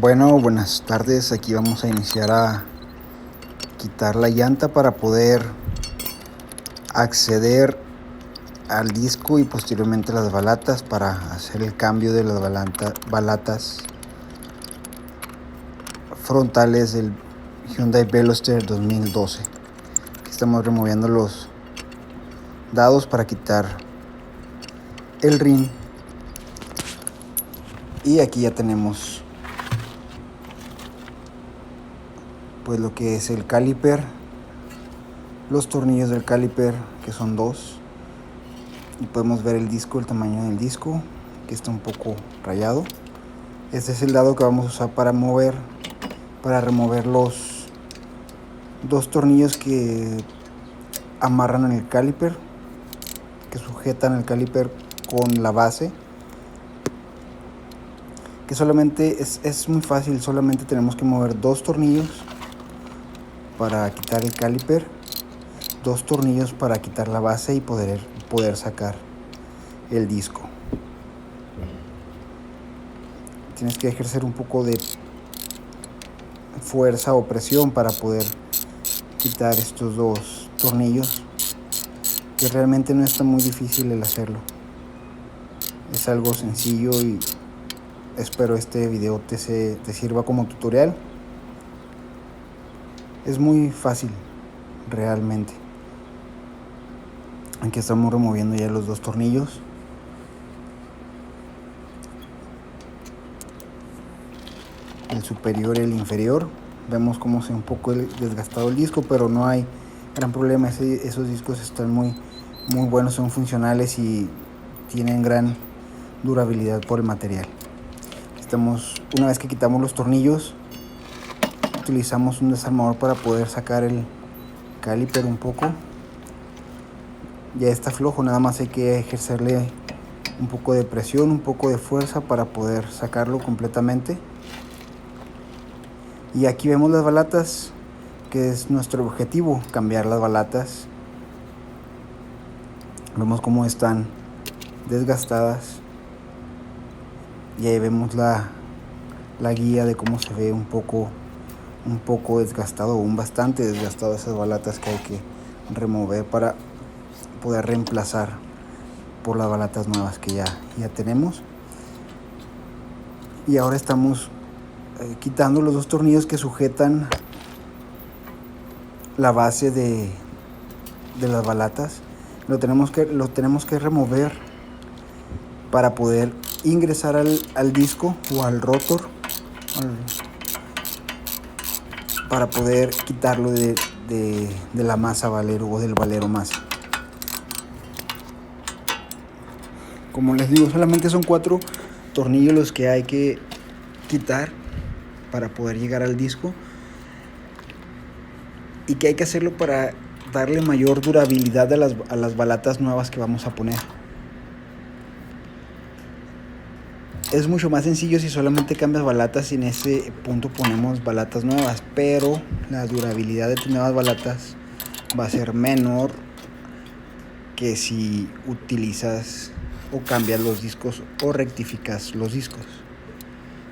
Bueno, buenas tardes. Aquí vamos a iniciar a quitar la llanta para poder acceder al disco y posteriormente las balatas para hacer el cambio de las balatas frontales del Hyundai Veloster 2012. Aquí estamos removiendo los dados para quitar el rin y aquí ya tenemos pues lo que es el caliper, los tornillos del caliper, que son dos, y podemos ver el disco, el tamaño del disco, que está un poco rayado. Este es el dado que vamos a usar para remover los dos tornillos que amarran en el caliper, que sujetan el caliper con la base, que solamente es muy fácil. Solamente tenemos que mover dos tornillos para quitar el caliper, dos tornillos para quitar la base y poder sacar el disco. Tienes que ejercer un poco de fuerza o presión para poder quitar estos dos tornillos, que realmente no está muy difícil el hacerlo. Es algo sencillo y espero este video te sirva como tutorial. Es muy fácil realmente. Aquí estamos removiendo ya los dos tornillos. El superior y el inferior. Vemos cómo se un poco desgastado el disco, pero no hay gran problema. Esos discos están muy buenos, son funcionales y tienen gran durabilidad por el material. Una vez que quitamos los tornillos, utilizamos un desarmador para poder sacar el caliper un poco. Ya está flojo, nada más hay que ejercerle un poco de presión, un poco de fuerza para poder sacarlo completamente. Y aquí vemos las balatas, que es nuestro objetivo, cambiar las balatas. Vemos cómo están desgastadas y ahí vemos la guía de cómo se ve un poco desgastado, bastante desgastado esas balatas, que hay que remover para poder reemplazar por las balatas nuevas que ya tenemos. Y ahora estamos quitando los dos tornillos que sujetan la base de las balatas. Lo tenemos que remover para poder ingresar al disco o al rotor, para poder quitarlo de la masa valero o del valero masa. Como les digo, solamente son 4 tornillos los que hay que quitar para poder llegar al disco, y que hay que hacerlo para darle mayor durabilidad a las balatas nuevas que vamos a poner. Es mucho más sencillo si solamente cambias balatas y en ese punto ponemos balatas nuevas, pero la durabilidad de tus nuevas balatas va a ser menor que si utilizas o cambias los discos o rectificas los discos.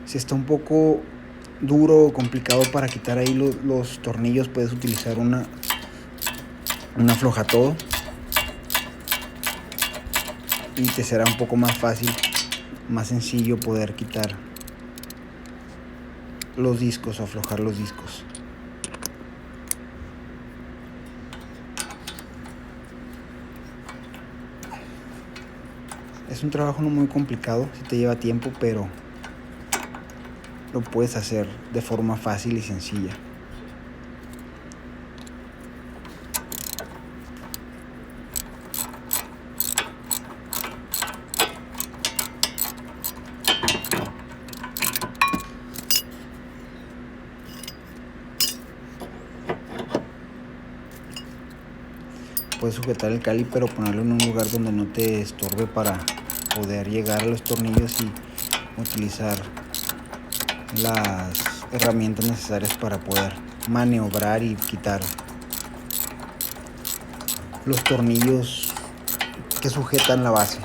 Si está un poco duro o complicado para quitar ahí los tornillos, puedes utilizar una aflojatodo y te será un poco más fácil, más sencillo poder quitar los discos o aflojar los discos. Es un trabajo no muy complicado, sí te lleva tiempo, pero lo puedes hacer de forma fácil y sencilla. Puedes sujetar el caliper o ponerlo en un lugar donde no te estorbe para poder llegar a los tornillos y utilizar las herramientas necesarias para poder maniobrar y quitar los tornillos que sujetan la base.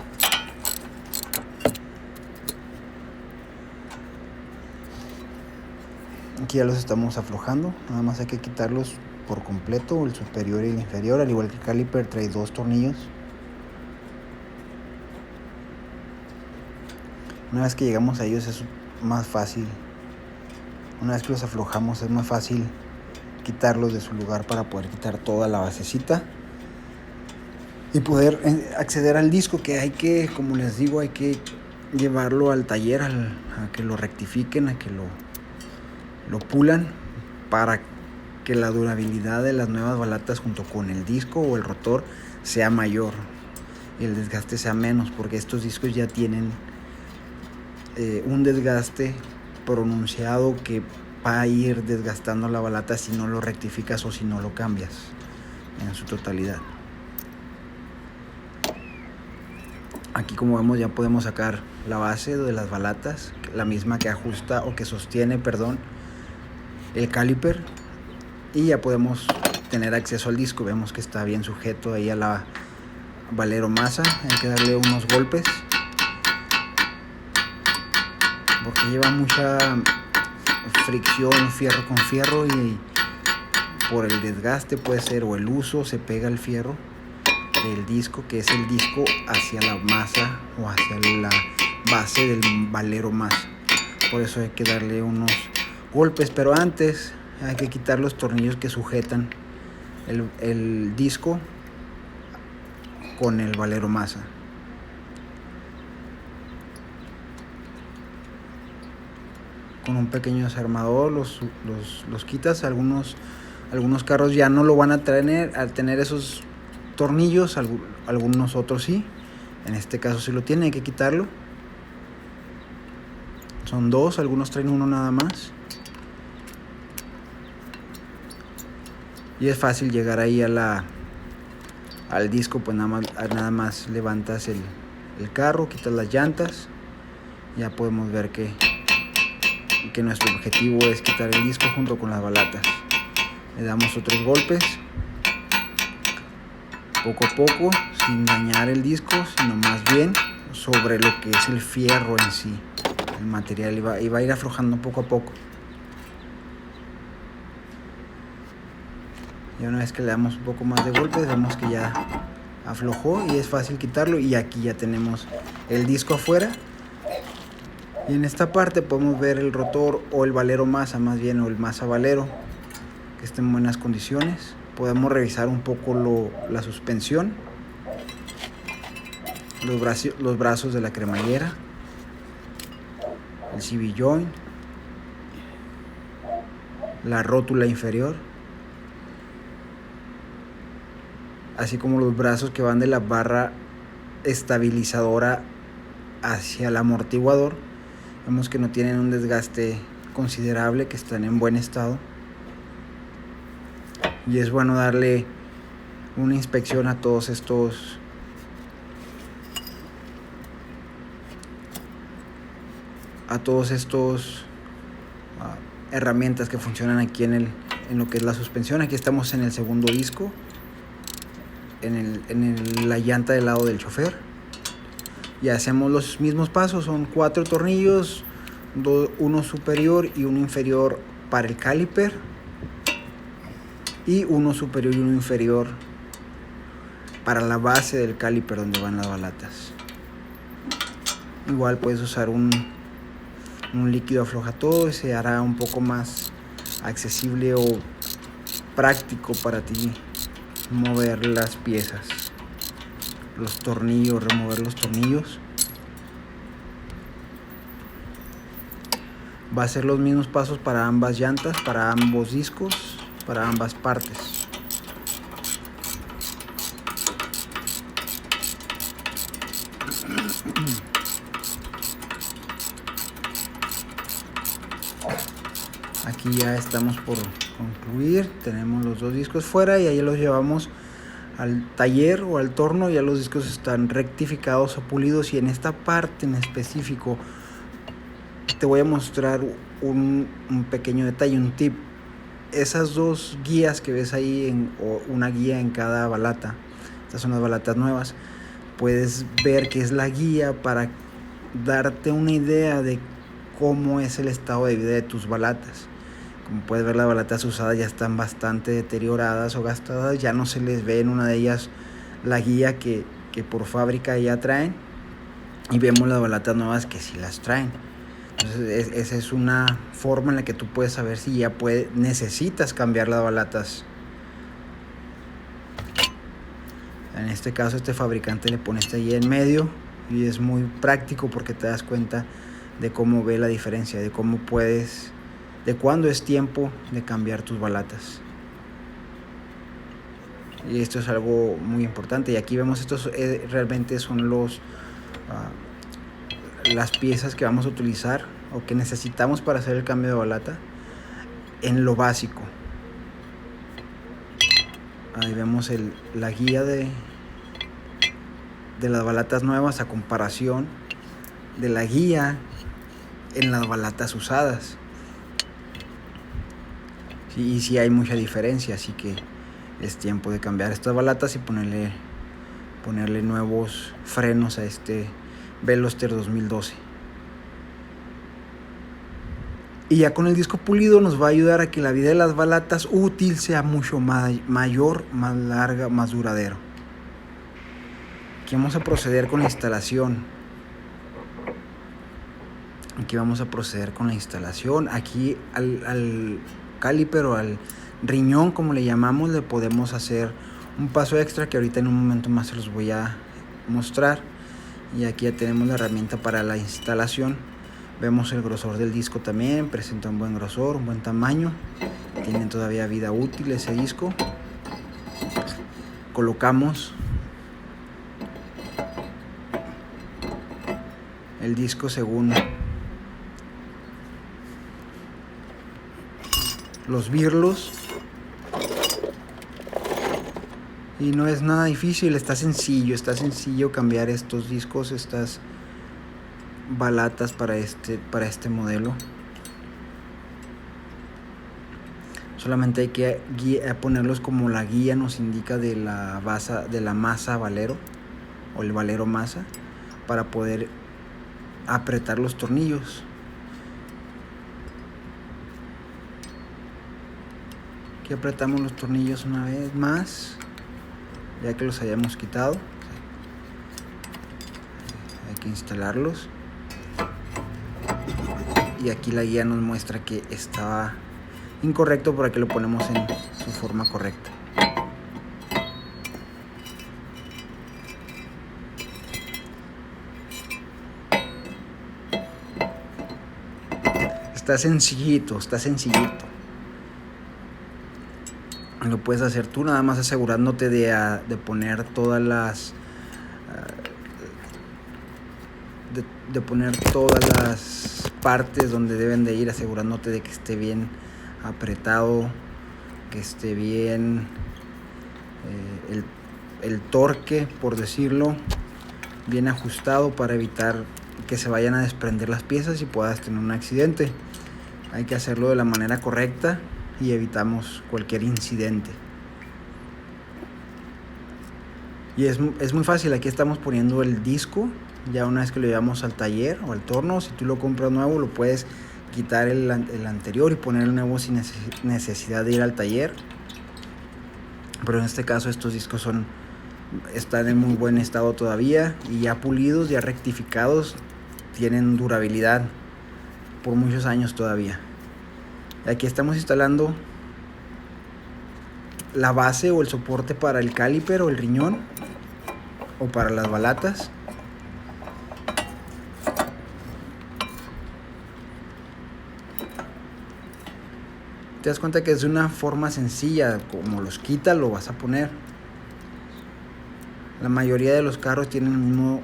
Aquí ya los estamos aflojando, nada más hay que quitarlos por completo, el superior y el inferior, al igual que el caliper trae 2 tornillos. Una vez que llegamos a ellos es más fácil, una vez que los aflojamos es más fácil quitarlos de su lugar para poder quitar toda la basecita y poder acceder al disco, que hay que, como les digo, hay que llevarlo al taller a que lo rectifiquen, a que lo pulan para que la durabilidad de las nuevas balatas junto con el disco o el rotor sea mayor y el desgaste sea menos, porque estos discos ya tienen un desgaste pronunciado que va a ir desgastando la balata si no lo rectificas o si no lo cambias en su totalidad. Aquí, como vemos, ya podemos sacar la base de las balatas, la misma que ajusta o que sostiene, el caliper, y ya podemos tener acceso al disco. Vemos que está bien sujeto ahí a la Valero masa. Hay que darle unos golpes porque lleva mucha fricción fierro con fierro, y por el desgaste puede ser, o el uso, se pega el fierro del disco, que es el disco, hacia la masa o hacia la base del Valero masa. Por eso hay que darle unos golpes, pero antes hay que quitar los tornillos que sujetan el disco con el Valero masa. Con un pequeño desarmador los quitas. Algunos carros ya no lo van a tener esos tornillos, algunos otros sí. En este caso sí lo tiene, hay que quitarlo. Son 2, algunos traen uno nada más. Y es fácil llegar ahí al disco, pues nada más levantas el carro, quitas las llantas. Ya podemos ver que nuestro objetivo es quitar el disco junto con las balatas. Le damos otros golpes, poco a poco, sin dañar el disco, sino más bien sobre lo que es el fierro en sí, el material, y va a ir aflojando poco a poco. Y una vez que le damos un poco más de golpes, vemos que ya aflojó y es fácil quitarlo. Y aquí ya tenemos el disco afuera. Y en esta parte podemos ver el rotor o el Valero masa, más bien, o el masa Valero, que está en buenas condiciones. Podemos revisar un poco la suspensión, los brazos de la cremallera, el CV joint, la rótula inferior, así como los brazos que van de la barra estabilizadora hacia el amortiguador. Vemos que no tienen un desgaste considerable, que están en buen estado. Y es bueno darle una inspección a todos estos herramientas que funcionan aquí en lo que es la suspensión. Aquí estamos en el segundo disco, en la llanta del lado del chofer. Y hacemos los mismos pasos, son 4 tornillos, uno superior y uno inferior para el caliper, y uno superior y uno inferior para la base del caliper donde van las balatas. Igual puedes usar un líquido afloja todo y se hará un poco más accesible o práctico para ti mover las piezas, los tornillos, remover los tornillos. Va a ser los mismos pasos para ambas llantas, para ambos discos, para ambas partes. Aquí ya estamos por concluir. Tenemos los 2 discos fuera y ahí los llevamos al taller o al torno. Ya los discos están rectificados o pulidos, y en esta parte en específico te voy a mostrar un pequeño detalle, un tip. Esas 2 guías que ves ahí, o una guía en cada balata, estas son las balatas nuevas, puedes ver que es la guía para darte una idea de cómo es el estado de vida de tus balatas. Como puedes ver, las balatas usadas ya están bastante deterioradas o gastadas, ya no se les ve en una de ellas la guía que por fábrica ya traen, y vemos las balatas nuevas que sí las traen. Entonces esa es una forma en la que tú puedes saber si ya necesitas cambiar las balatas. En este caso, este fabricante le pone esta guía en medio y es muy práctico porque te das cuenta de cómo ve la diferencia, de cómo puedes, de cuándo es tiempo de cambiar tus balatas. Y esto es algo muy importante. Y aquí vemos, estos realmente son las piezas que vamos a utilizar o que necesitamos para hacer el cambio de balata en lo básico. Ahí vemos la guía de las balatas nuevas a comparación de la guía en las balatas usadas. Sí, y sí hay mucha diferencia, así que es tiempo de cambiar estas balatas y ponerle nuevos frenos a este Veloster 2012. Y ya con el disco pulido nos va a ayudar a que la vida de las balatas útil sea mucho mayor, más larga, más duradero. Aquí vamos a proceder con la instalación. Aquí al caliper o al riñón, como le llamamos, le podemos hacer un paso extra que ahorita en un momento más se los voy a mostrar. Y aquí ya tenemos la herramienta para la instalación. Vemos el grosor del disco también, presenta un buen grosor, un buen tamaño. Tiene todavía vida útil ese disco. Colocamos el disco según los birlos. Y no es nada difícil, está sencillo cambiar estos discos, estas balatas para este modelo. Solamente hay que ponerlos como la guía nos indica de la masa valero o el valero masa, para poder apretar los tornillos. Aquí apretamos los tornillos una vez más, ya que los hayamos quitado. Hay que instalarlos. Y aquí la guía nos muestra que estaba incorrecto, por aquí lo ponemos en su forma correcta. Está sencillito. Lo puedes hacer tú, nada más asegurándote de poner todas las partes donde deben de ir, asegurándote de que esté bien apretado, que esté bien el torque, por decirlo, bien ajustado, para evitar que se vayan a desprender las piezas y puedas tener un accidente. Hay que hacerlo de la manera correcta y evitamos cualquier incidente. Y es muy fácil. Aquí estamos poniendo el disco. Ya una vez que lo llevamos al taller o al torno, si tú lo compras nuevo, lo puedes quitar el anterior y poner el nuevo sin necesidad de ir al taller. Pero en este caso estos discos están en muy buen estado todavía, y ya pulidos, ya rectificados, tienen durabilidad por muchos años todavía. Aquí estamos instalando la base o el soporte para el caliper o el riñón, o para las balatas. Te das cuenta que es de una forma sencilla, como los quitas lo vas a poner. La mayoría de los carros tienen el mismo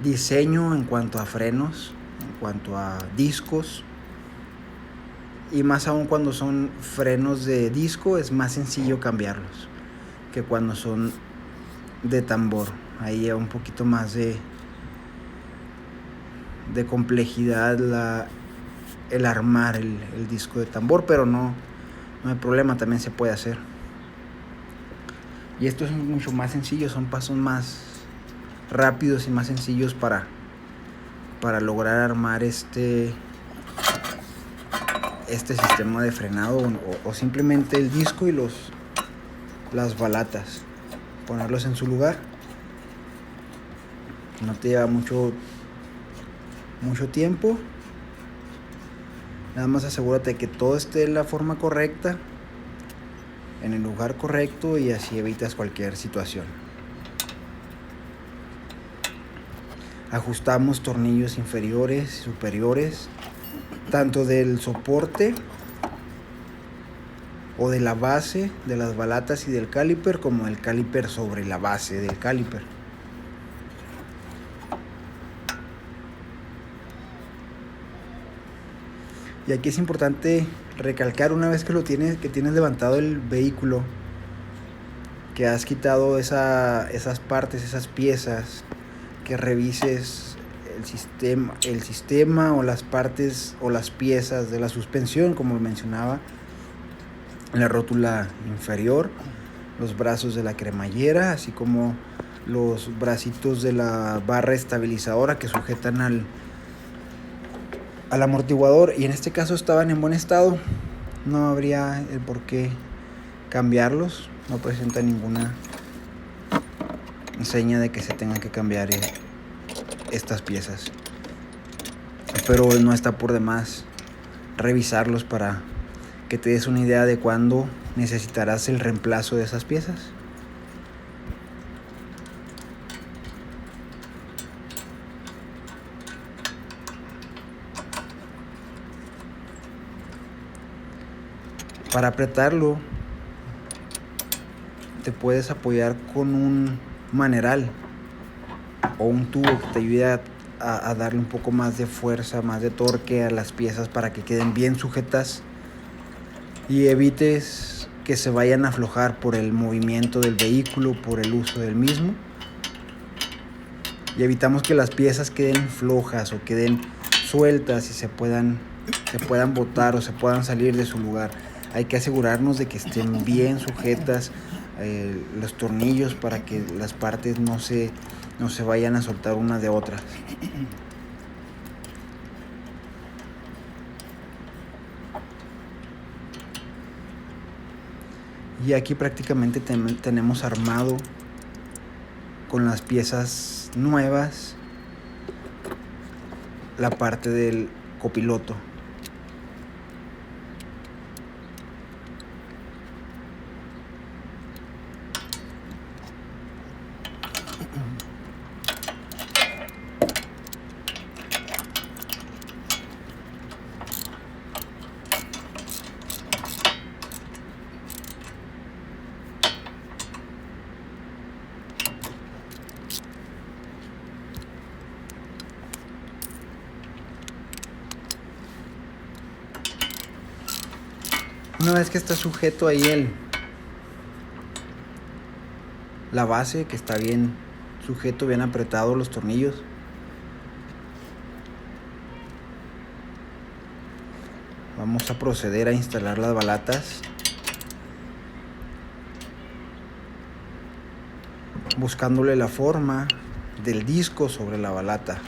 diseño en cuanto a frenos, en cuanto a discos, y más aún cuando son frenos de disco es más sencillo cambiarlos que cuando son de tambor. Ahí lleva un poquito más de complejidad el armar el disco de tambor, pero no hay problema, también se puede hacer. Y esto es mucho más sencillo, son pasos más rápidos y más sencillos para lograr armar este este sistema de frenado o simplemente el disco y las balatas, ponerlos en su lugar. No te lleva mucho tiempo. Nada más asegúrate que todo esté en la forma correcta, en el lugar correcto, y así evitas cualquier situación. Ajustamos tornillos inferiores y superiores, tanto del soporte o de la base de las balatas y del caliper, como del caliper sobre la base del caliper. Y aquí es importante recalcar, una vez que tienes levantado el vehículo, que has quitado esas partes, esas piezas, que revises el sistema o las partes o las piezas de la suspensión, como mencionaba, la rótula inferior, los brazos de la cremallera, así como los bracitos de la barra estabilizadora que sujetan al amortiguador, y en este caso estaban en buen estado. No habría el por qué cambiarlos, no presenta ninguna seña de que se tengan que cambiar estas piezas, pero no está por demás revisarlos para que te des una idea de cuándo necesitarás el reemplazo de esas piezas. Para apretarlo te puedes apoyar con un maneral o un tubo que te ayude a darle un poco más de fuerza, más de torque a las piezas para que queden bien sujetas y evites que se vayan a aflojar por el movimiento del vehículo, por el uso del mismo, y evitamos que las piezas queden flojas o queden sueltas y se puedan botar o se puedan salir de su lugar. Hay que asegurarnos de que estén bien sujetas los tornillos para que las partes no se vayan a soltar unas de otras. Y aquí prácticamente tenemos armado con las piezas nuevas la parte del copiloto. Una vez que está sujeto ahí la base, que está bien sujeto, bien apretado los tornillos, vamos a proceder a instalar las balatas, buscándole la forma del disco sobre la balata.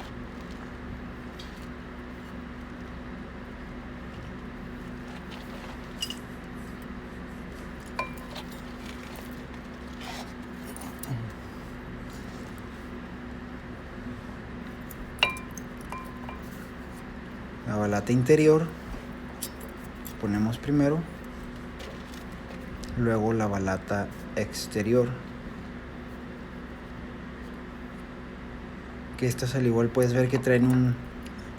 La balata interior ponemos primero, luego la balata exterior, que estas al igual puedes ver que traen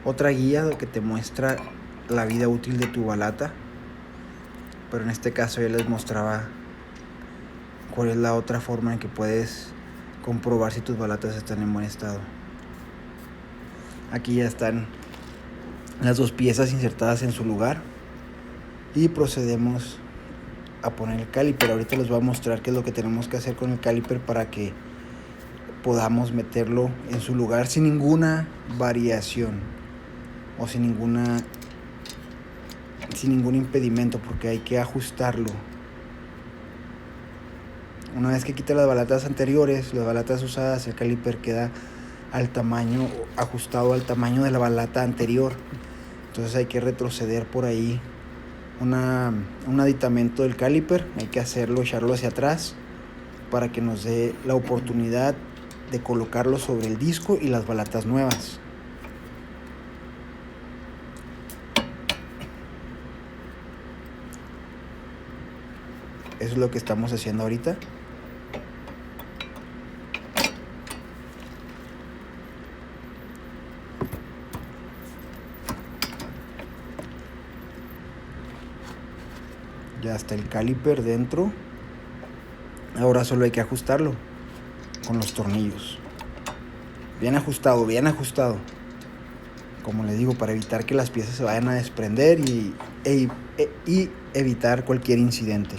otra guía que te muestra la vida útil de tu balata, pero en este caso ya les mostraba cuál es la otra forma en que puedes comprobar si tus balatas están en buen estado. Aquí ya están las dos piezas insertadas en su lugar y procedemos a poner el caliper. Ahorita les voy a mostrar qué es lo que tenemos que hacer con el caliper para que podamos meterlo en su lugar sin ninguna variación o sin ningún impedimento, porque hay que ajustarlo. Una vez que quita las balatas anteriores, las balatas usadas, el caliper queda ajustado al tamaño de la balata anterior. Entonces hay que retroceder por ahí un aditamento del caliper. Hay que echarlo hacia atrás para que nos dé la oportunidad de colocarlo sobre el disco y las balatas nuevas. Eso es lo que estamos haciendo ahorita. Ya está el caliper dentro. Ahora solo hay que ajustarlo con los tornillos. Bien ajustado, bien ajustado. Como les digo, para evitar que las piezas se vayan a desprender y evitar cualquier incidente.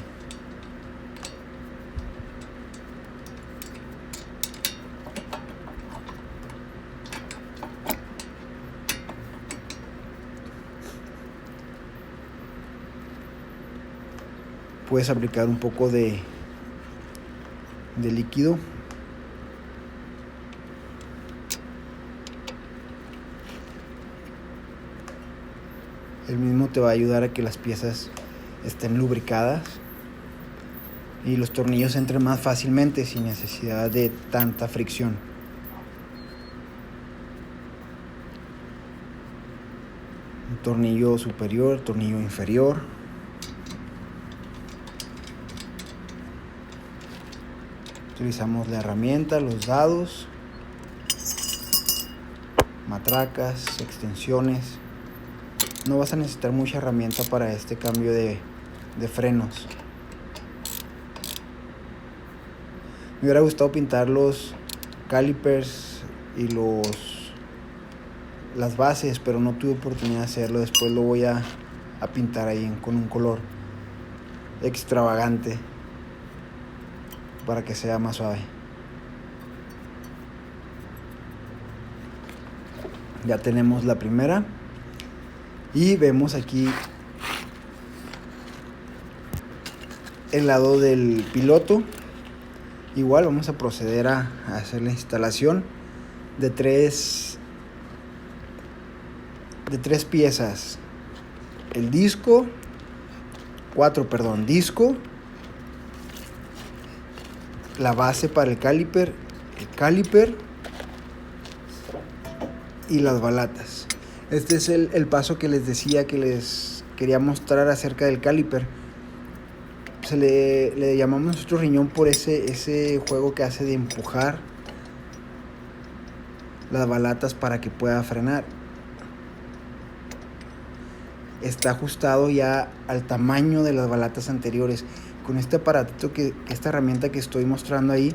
Puedes aplicar un poco de líquido. El mismo te va a ayudar a que las piezas estén lubricadas y los tornillos entren más fácilmente sin necesidad de tanta fricción. Un tornillo superior, tornillo inferior. Utilizamos la herramienta, los dados, matracas, extensiones. No vas a necesitar mucha herramienta para este cambio de frenos. Me hubiera gustado pintar los calipers y las bases, pero no tuve oportunidad de hacerlo. Después lo voy a pintar ahí con un color extravagante para que sea más suave. Ya tenemos la primera y vemos aquí el lado del piloto. Igual vamos a proceder a hacer la instalación de tres piezas. El disco, disco, la base para el caliper y las balatas. Este es el paso que les decía que les quería mostrar acerca del caliper. Le llamamos nuestro riñón por ese juego que hace de empujar las balatas para que pueda frenar. Está ajustado ya al tamaño de las balatas anteriores. Con este aparatito, esta herramienta que estoy mostrando ahí,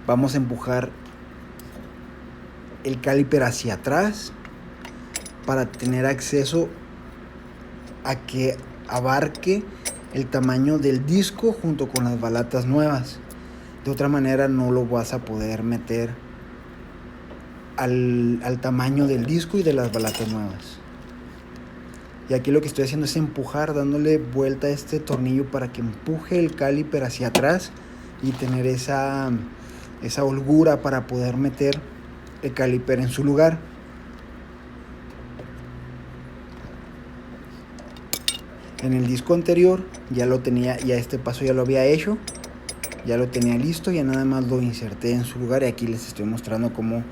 vamos a empujar el caliper hacia atrás para tener acceso a que abarque el tamaño del disco junto con las balatas nuevas. De otra manera no lo vas a poder meter al tamaño del disco y de las balatas nuevas. Y aquí lo que estoy haciendo es empujar, dándole vuelta a este tornillo para que empuje el caliper hacia atrás y tener esa holgura para poder meter el caliper en su lugar. En el disco anterior ya lo tenía, ya este paso ya lo había hecho, ya lo tenía listo, ya nada más lo inserté en su lugar y aquí les estoy mostrando cómo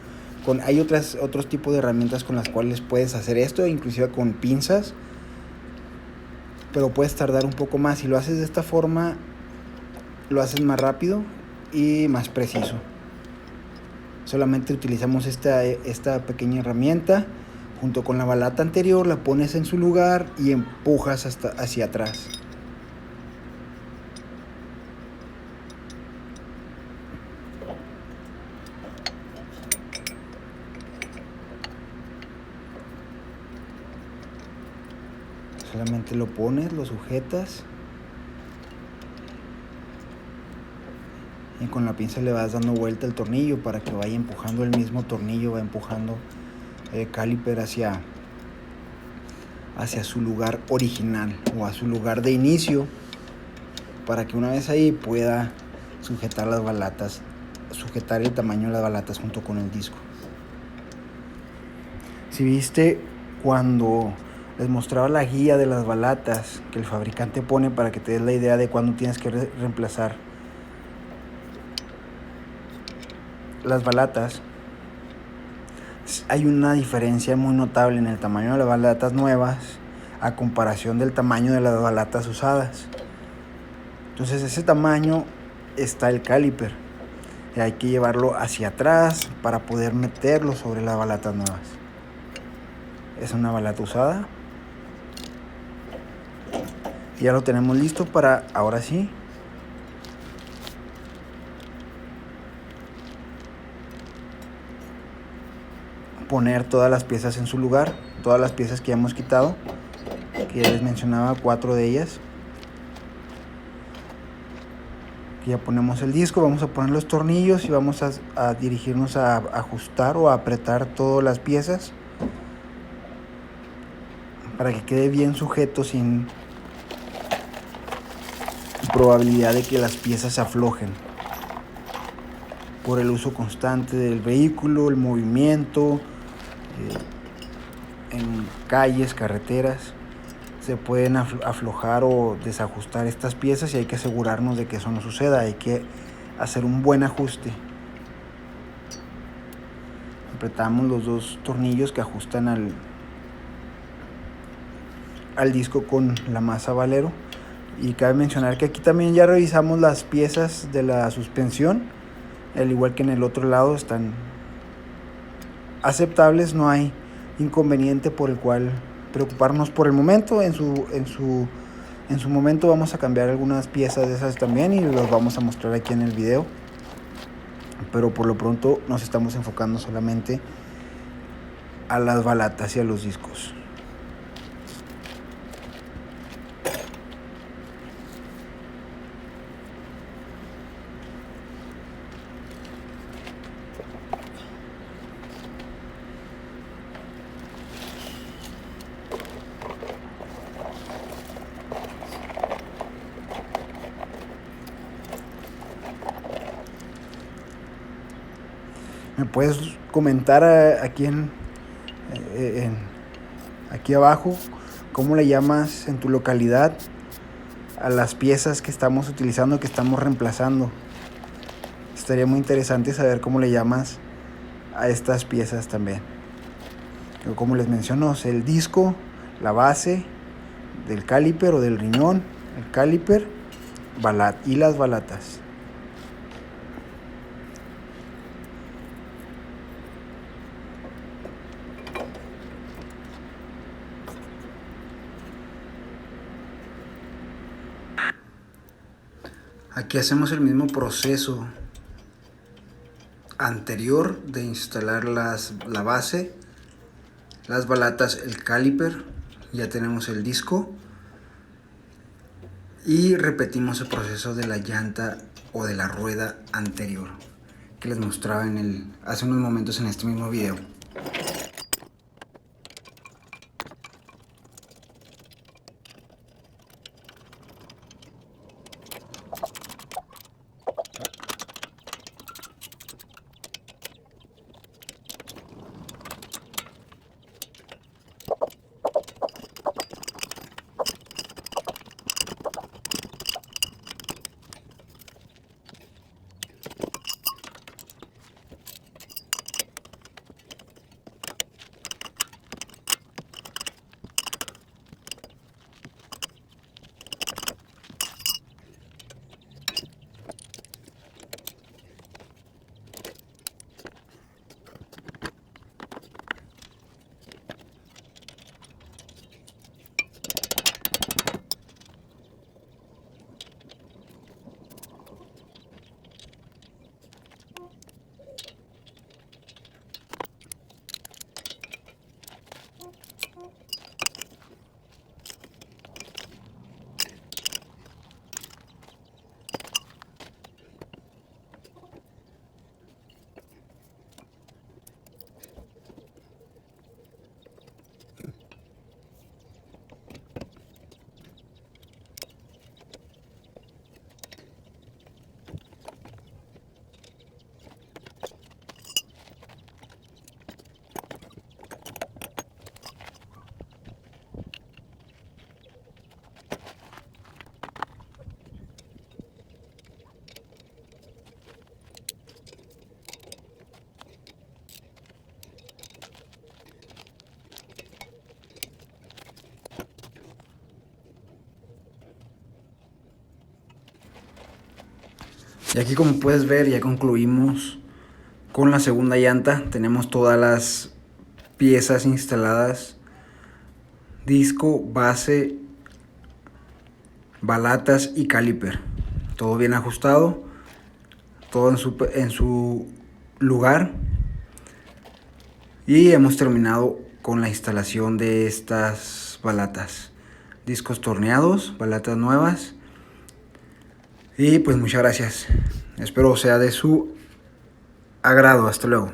hay otros tipos de herramientas con las cuales puedes hacer esto, inclusive con pinzas, pero puedes tardar un poco más. Si lo haces de esta forma, lo haces más rápido y más preciso. Solamente utilizamos esta pequeña herramienta junto con la balata anterior, la pones en su lugar y empujas hacia atrás. Solamente lo pones, lo sujetas y con la pinza le vas dando vuelta el tornillo para que vaya empujando, el mismo tornillo va empujando el caliper hacia su lugar original o a su lugar de inicio, para que una vez ahí pueda sujetar las balatas, sujetar el tamaño de las balatas junto con el disco. Si viste cuando les mostraba la guía de las balatas que el fabricante pone para que te des la idea de cuándo tienes que reemplazar las balatas. Hay una diferencia muy notable en el tamaño de las balatas nuevas a comparación del tamaño de las balatas usadas. Entonces ese tamaño está el caliper. Y hay que llevarlo hacia atrás para poder meterlo sobre las balatas nuevas. Es una balata usada. Y ya lo tenemos listo para, ahora sí, poner todas las piezas en su lugar. Todas las piezas que ya hemos quitado, que ya les mencionaba 4 de ellas. Aquí ya ponemos el disco, vamos a poner los tornillos y vamos a dirigirnos a ajustar o a apretar todas las piezas para que quede bien sujeto sin probabilidad de que las piezas se aflojen por el uso constante del vehículo, el movimiento, en calles, carreteras. Se pueden aflojar o desajustar estas piezas y hay que asegurarnos de que eso no suceda. Hay que hacer un buen ajuste. Apretamos los 2 tornillos que ajustan al disco con la masa Valero. Y cabe mencionar que aquí también ya revisamos las piezas de la suspensión. Al igual que en el otro lado están aceptables, no hay inconveniente por el cual preocuparnos por el momento. En su momento vamos a cambiar algunas piezas de esas también y los vamos a mostrar aquí en el video, pero por lo pronto nos estamos enfocando solamente a las balatas y a los discos. Me puedes comentar aquí aquí abajo cómo le llamas en tu localidad a las piezas que estamos utilizando, que estamos reemplazando. Estaría muy interesante saber cómo le llamas a estas piezas también. Como les menciono, el disco, la base del caliper o del riñón, el caliper y las balatas. Aquí hacemos el mismo proceso anterior de instalar la base, las balatas, el caliper. Ya tenemos el disco y repetimos el proceso de la llanta o de la rueda anterior que les mostraba hace unos momentos en este mismo video. Y aquí, como puedes ver, ya concluimos con la segunda llanta. Tenemos todas las piezas instaladas: disco, base, balatas y caliper. Todo bien ajustado, todo en su lugar. Y hemos terminado con la instalación de estas balatas. Discos torneados, balatas nuevas. Y pues muchas gracias. Espero sea de su agrado. Hasta luego.